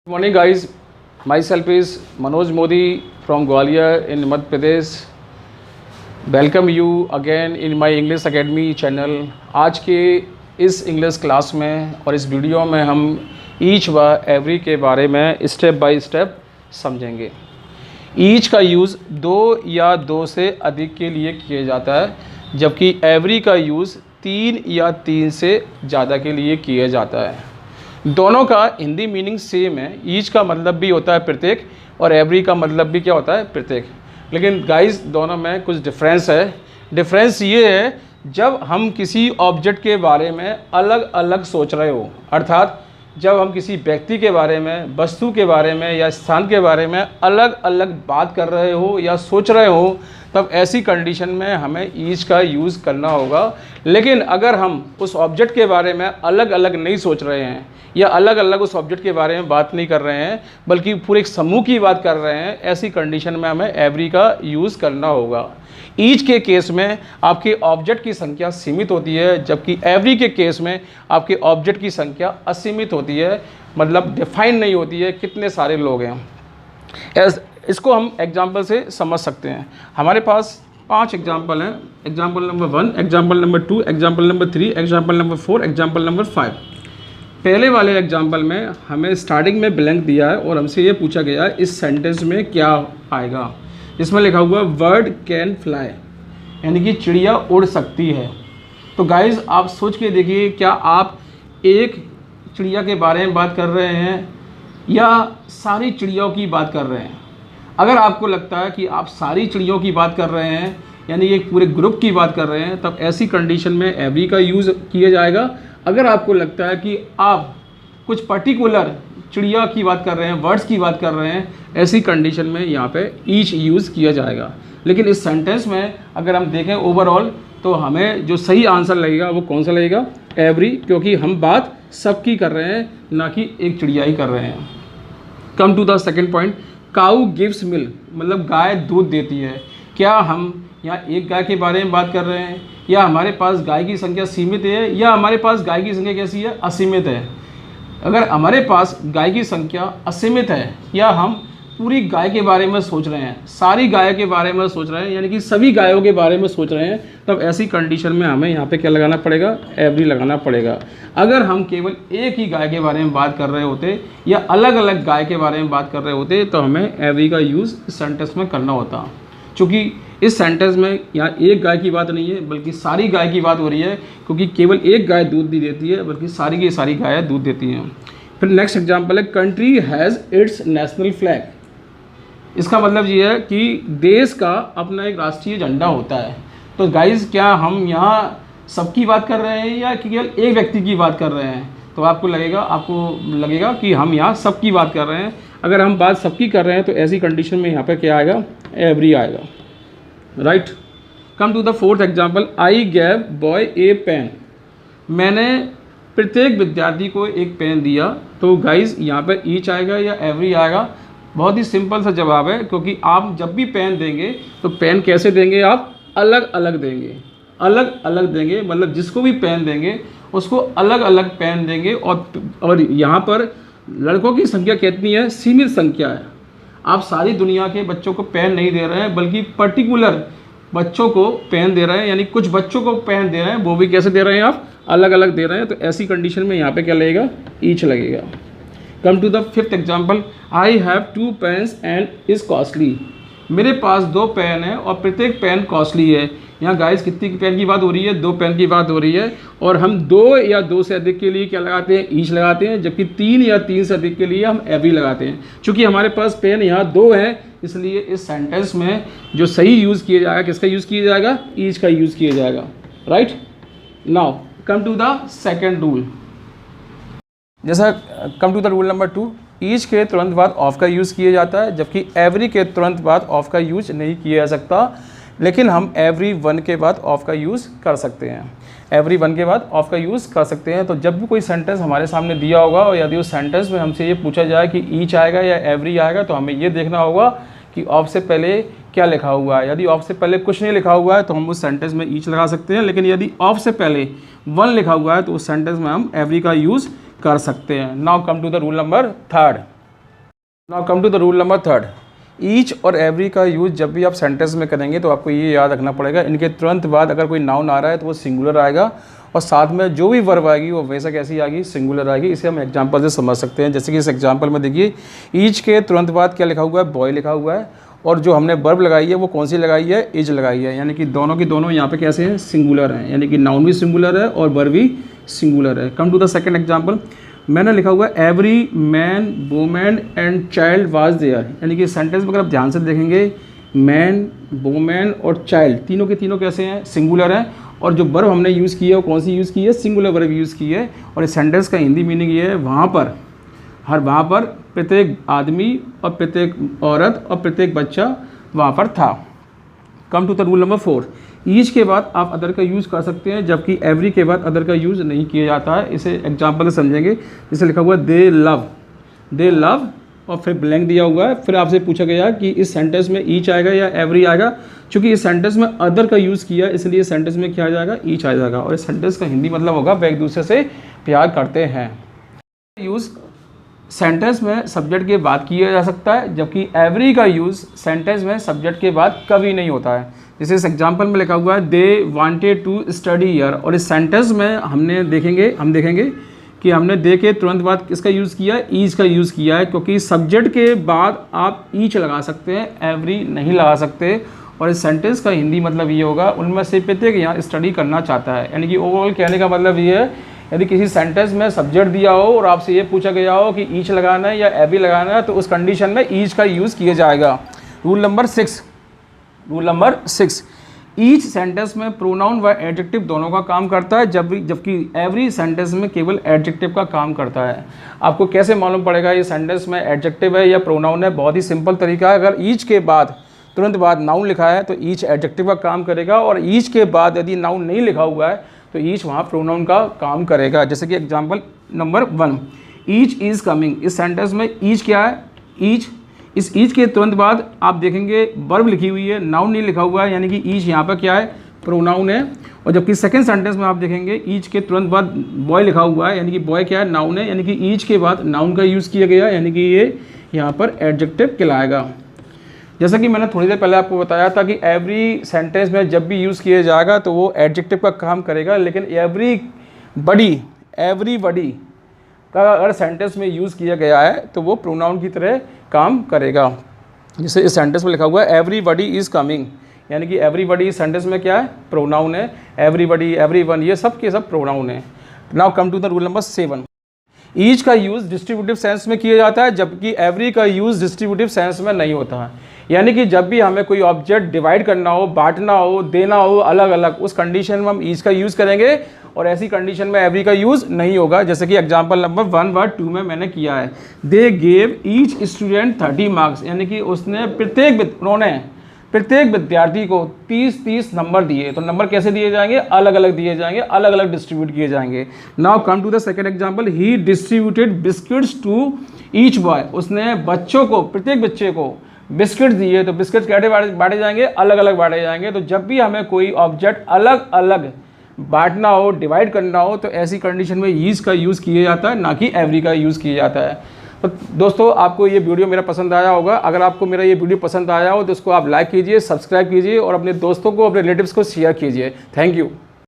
Morning guys, myself is Manoj Modi from Gwalior in Madhya Pradesh. Welcome you again in my English academy channel. आज के इस English class में और इस video में हम ईच व एवरी के बारे में स्टेप बाय स्टेप समझेंगे। ईच का यूज़ दो या दो से अधिक के लिए किया जाता है, जबकि एवरी का यूज़ तीन या तीन से ज़्यादा के लिए किया जाता है। दोनों का हिंदी मीनिंग सेम है। ईच का मतलब भी होता है प्रत्येक और एवरी का मतलब भी क्या होता है, प्रत्येक। लेकिन गाइस दोनों में कुछ डिफरेंस है। डिफरेंस ये है, जब हम किसी ऑब्जेक्ट के बारे में अलग अलग सोच रहे हो, अर्थात जब हम किसी व्यक्ति के बारे में, वस्तु के बारे में या स्थान के बारे में अलग अलग बात कर रहे हो या सोच रहे हो, तब ऐसी कंडीशन में हमें ईच का यूज़ करना होगा। लेकिन अगर हम उस ऑब्जेक्ट के बारे में अलग अलग नहीं सोच रहे हैं या अलग अलग उस ऑब्जेक्ट के बारे में बात नहीं कर रहे हैं, बल्कि पूरे एक समूह की बात कर रहे हैं, ऐसी कंडीशन में हमें एवरी का यूज़ करना होगा। ईच के केस में आपके ऑब्जेक्ट की संख्या सीमित होती है, जबकि एवरी के केस में आपके ऑब्जेक्ट की संख्या असीमित होती है, मतलब डिफाइन नहीं होती है कितने सारे लोग हैं। इसको हम एग्जाम्पल से समझ सकते हैं। हमारे पास 5 एग्जाम्पल हैं। Example number 1, example number 2, example number 3, example number 4, example number 5। पहले वाले एग्जाम्पल में हमें स्टार्टिंग में ब्लैंक दिया है और हमसे ये पूछा गया है इस सेंटेंस में क्या आएगा। इसमें लिखा हुआ वर्ड कैन फ्लाई, यानी कि चिड़िया उड़ सकती है। तो गाइज़ आप सोच के देखिए, क्या आप एक चिड़िया के बारे में बात कर रहे हैं या सारी चिड़ियों की बात कर रहे हैं? अगर आपको लगता है कि आप सारी चिड़ियों की बात कर रहे हैं, यानी एक पूरे ग्रुप की बात कर रहे हैं, तब ऐसी कंडीशन में एवरी का यूज़ किया जाएगा। अगर आपको लगता है कि आप कुछ पर्टिकुलर चिड़िया की बात कर रहे हैं, बर्ड्स की बात कर रहे हैं, ऐसी कंडीशन में यहाँ पे ईच यूज़ किया जाएगा। लेकिन इस सेंटेंस में अगर हम देखें ओवरऑल, तो हमें जो सही आंसर लगेगा वो कौन सा लगेगा, एवरी, क्योंकि हम बात सबकी कर रहे हैं, ना कि एक चिड़िया ही कर रहे हैं। Come to the second point, cow gives milk, मतलब गाय दूध देती है। क्या हम यहाँ एक गाय के बारे में बात कर रहे हैं, या हमारे पास गाय की संख्या सीमित है, या हमारे पास गाय की संख्या कैसी है, असीमित है? अगर हमारे पास गाय की संख्या असीमित है, या हम पूरी गाय के बारे में सोच रहे हैं, सारी गाय के बारे में सोच रहे हैं, यानी कि सभी गायों के बारे में सोच रहे हैं, तब ऐसी कंडीशन में हमें यहाँ पे क्या लगाना पड़ेगा, एवरी लगाना पड़ेगा। अगर हम केवल एक ही गाय के बारे में बात कर रहे होते या अलग अलग गाय के बारे में बात कर रहे होते, तो हमें एवरी का यूज़ सेंटेंस में करना होता। चूँकि इस सेंटेंस में यहाँ एक गाय की बात नहीं है, बल्कि सारी गाय की बात हो रही है, क्योंकि केवल एक गाय दूध नहीं देती है, बल्कि सारी की सारी गायें दूध देती हैं। फिर नेक्स्ट एग्जांपल है, country has its national flag. इसका मतलब ये है कि देश का अपना एक राष्ट्रीय झंडा होता है। तो गाइज़, क्या हम यहाँ सबकी बात कर रहे हैं या केवल एक व्यक्ति की बात कर रहे हैं? तो आपको लगेगा कि हम यहाँ सबकी बात कर रहे हैं। अगर हम बात सबकी कर रहे हैं, तो ऐसी कंडीशन में यहाँ पर क्या आएगा, एवरी आएगा, right. Come to the fourth example, I gave boy a pen. मैंने प्रत्येक विद्यार्थी को एक पेन दिया। तो गाइज यहाँ पर ईच आएगा या एवरी आएगा? बहुत ही सिंपल सा जवाब है, क्योंकि आप जब भी पेन देंगे तो पेन कैसे देंगे, आप अलग अलग देंगे, अलग अलग देंगे, मतलब जिसको भी पेन देंगे उसको अलग अलग पेन देंगे। और यहाँ पर लड़कों की संख्या कितनी है, सीमित संख्या है। आप सारी दुनिया के बच्चों को पेन नहीं दे रहे हैं, बल्कि पर्टिकुलर बच्चों को पेन दे रहे हैं, यानी कुछ बच्चों को पेन दे रहे हैं, वो भी कैसे दे रहे हैं, आप अलग अलग दे रहे हैं। तो ऐसी कंडीशन में यहाँ पे क्या लगेगा, ईच लगेगा। Come to the fifth example, I have 2 pens and is costly. मेरे पास 2 पेन है और प्रत्येक पेन कॉस्टली है। यहाँ गाइस कितनी पेन की बात हो रही है, 2 पेन की बात हो रही है। और हम 2 या 2 से अधिक के लिए क्या लगाते हैं, ईच लगाते हैं, जबकि 3 या 3 से अधिक के लिए हम एवरी लगाते हैं। चूँकि हमारे पास पेन यहाँ 2 हैं, इसलिए इस सेंटेंस में जो सही यूज़ किया जाएगा, किसका यूज़ किया जाएगा, ईच का यूज़ किया जाएगा, right. Now come to the second rule. जैसा come to the rule number 2, each के तुरंत बाद ऑफ का यूज़ किया जाता है, जबकि एवरी के तुरंत बाद ऑफ का यूज नहीं किया जा सकता। लेकिन हम एवरी 1 के बाद ऑफ का यूज़ कर सकते हैं, एवरी 1 के बाद ऑफ का यूज़ कर सकते हैं। तो जब भी कोई सेंटेंस हमारे सामने दिया होगा और यदि उस सेंटेंस में हमसे ये पूछा जाए कि ईच आएगा या एवरी आएगा, तो हमें ये देखना होगा कि ऑफ से पहले क्या लिखा हुआ है। यदि ऑफ से पहले कुछ नहीं लिखा हुआ है तो हम उस सेंटेंस में ईच लगा सकते हैं, लेकिन यदि ऑफ से पहले 1 लिखा हुआ है तो उस सेंटेंस में हम एवरी का यूज़ कर सकते हैं। Now come to the rule number 3। Now come to the rule number third. Each और एवरी का यूज़ जब भी आप सेंटेंस में करेंगे तो आपको ये याद रखना पड़ेगा, इनके तुरंत बाद अगर कोई नाउन आ रहा है तो वो सिंगुलर आएगा, और साथ में जो भी वर्ब आएगी वो वैसा कैसी आएगी, सिंगुलर आएगी। इसे हम एग्जांपल से समझ सकते हैं। जैसे कि इस एग्जांपल में देखिए, ईच के तुरंत बाद क्या लिखा हुआ है, बॉय लिखा हुआ है, और जो हमने वर्ब लगाई है वो कौन सी लगाई है, इज लगाई है, यानी कि दोनों की दोनों यहाँ पे कैसे हैं, सिंगुलर हैं, यानी कि नाउन भी सिंगुलर है और वर्ब भी सिंगुलर है। Come to the second example, मैंने लिखा हुआ है every man women and child was there, यानी कि सेंटेंस में अगर आप ध्यान से देखेंगे, मैन वुमेन और चाइल्ड तीनों के तीनों कैसे हैं, सिंगुलर हैं, और जो वर्ब हमने यूज़ की है वो कौन सी यूज़ की है, सिंगुलर वर्ब यूज़ की है। और इस सेंटेंस का हिंदी मीनिंग ये है, वहाँ पर प्रत्येक आदमी और प्रत्येक औरत और प्रत्येक बच्चा वहाँ पर था। Come to the rule number 4, each के बाद आप अदर का यूज़ कर सकते हैं, जबकि एवरी के बाद अदर का यूज़ नहीं किया जाता है। इसे एग्जांपल से समझेंगे। जैसे लिखा हुआ है दे लव और फिर ब्लैंक दिया हुआ है, फिर आपसे पूछा गया कि इस सेंटेंस में ईच आएगा या एवरी आएगा। चूँकि इस सेंटेंस में अदर का यूज़ किया इसलिए सेंटेंस में क्या आ जाएगा, ईच आ जाएगा, और इस सेंटेंस का हिंदी मतलब होगा वे एक दूसरे से प्यार करते हैं। यूज़ सेंटेंस में सब्जेक्ट के बाद किया जा सकता है, जबकि एवरी का यूज़ सेंटेंस में सब्जेक्ट के बाद कभी नहीं होता है। जैसे इस एग्जांपल में लिखा हुआ है they wanted to study here, और इस सेंटेंस में हम देखेंगे कि हमने दे के तुरंत बाद किसका यूज़ किया है, ईच का यूज़ किया है, क्योंकि सब्जेक्ट के बाद आप ईच लगा सकते हैं, एवरी नहीं लगा सकते। और इस सेंटेंस का हिंदी मतलब ये होगा, उनमें से प्रत्येक यहाँ स्टडी करना चाहता है, यानी कि ओवरऑल कहने का मतलब ये है, यदि किसी सेंटेंस में सब्जेक्ट दिया हो और आपसे ये पूछा गया हो कि ईच लगाना है या एवरी लगाना है, तो उस कंडीशन में ईच का यूज़ किया जाएगा। रूल नंबर 6, ईच सेंटेंस में प्रोनाउन व एडजेक्टिव दोनों का काम करता है, जबकि एवरी सेंटेंस में केवल एडजेक्टिव का काम करता है। आपको कैसे मालूम पड़ेगा ये सेंटेंस में एडजेक्टिव है या प्रोनाउन है? बहुत ही सिंपल तरीका है, अगर ईच के बाद तुरंत बाद नाउन लिखा है तो ईच एडजेक्टिव का काम करेगा, और ईच के बाद यदि नाउन नहीं लिखा हुआ है तो ईच वहाँ प्रोनाउन का काम करेगा। जैसे कि example number 1, each is coming, इस सेंटेंस में ईच क्या है, ईच। इस ईच के तुरंत बाद आप देखेंगे वर्ब लिखी हुई है, नाउन नहीं लिखा हुआ है, यानी कि ईच यहाँ पर क्या है, प्रोनाउन है। और जबकि सेकंड सेंटेंस में आप देखेंगे ईच के तुरंत बाद बॉय लिखा हुआ है, यानी कि बॉय क्या है, नाउन है, यानी कि ईच के बाद नाउन का यूज़ किया गया, यानी कि ये यहाँ पर एडजेक्टिव कहलाएगा। जैसा कि मैंने थोड़ी देर पहले आपको बताया था कि एवरी सेंटेंस में जब भी यूज़ किया जाएगा तो वो एडजेक्टिव का काम करेगा, लेकिन एवरीबडी का अगर सेंटेंस में यूज़ किया गया है तो वो प्रोनाउन की तरह काम करेगा। जैसे इस सेंटेंस में लिखा हुआ है एवरीबडी इज़ कमिंग, यानी कि एवरीबडी इस सेंटेंस में क्या है, प्रोनाउन है। एवरीबडी, एवरीवन, ये सब के सब प्रोनाउन है। Now come to the rule number 7, each का यूज़ डिस्ट्रीब्यूटिव सेंस में किया जाता है, जबकि एवरी का यूज़ डिस्ट्रीब्यूटिव सेंस में नहीं होता है। यानी कि जब भी हमें कोई ऑब्जेक्ट डिवाइड करना हो, बांटना हो, देना हो अलग अलग, उस कंडीशन में हम ईच का यूज़ करेंगे, और ऐसी कंडीशन में एवरी का यूज़ नहीं होगा। जैसे कि एग्जांपल नंबर 1 व 2 में मैंने किया है, they gave each student 30 marks, यानी कि उन्होंने प्रत्येक विद्यार्थी को 30 नंबर दिए। तो नंबर कैसे दिए जाएंगे, अलग अलग दिए जाएंगे, अलग अलग डिस्ट्रीब्यूट किए जाएंगे। Now come to the second example, he distributed biscuits to each boy, उसने बच्चों को, प्रत्येक बच्चे को बिस्किट दिए। तो बिस्किट कैसे बांटे जाएंगे, अलग अलग बांटे जाएंगे। तो जब भी हमें कोई ऑब्जेक्ट अलग अलग बांटना हो, डिवाइड करना हो, तो ऐसी कंडीशन में ईच का यूज़ किया जाता है, ना कि एवरी का यूज़ किया जाता है। तो दोस्तों, आपको ये वीडियो मेरा पसंद आया होगा। अगर आपको मेरा ये वीडियो पसंद आया हो तो इसको आप लाइक कीजिए, सब्सक्राइब कीजिए और अपने दोस्तों को, अपने रिलेटिव्स को शेयर कीजिए। Thank you.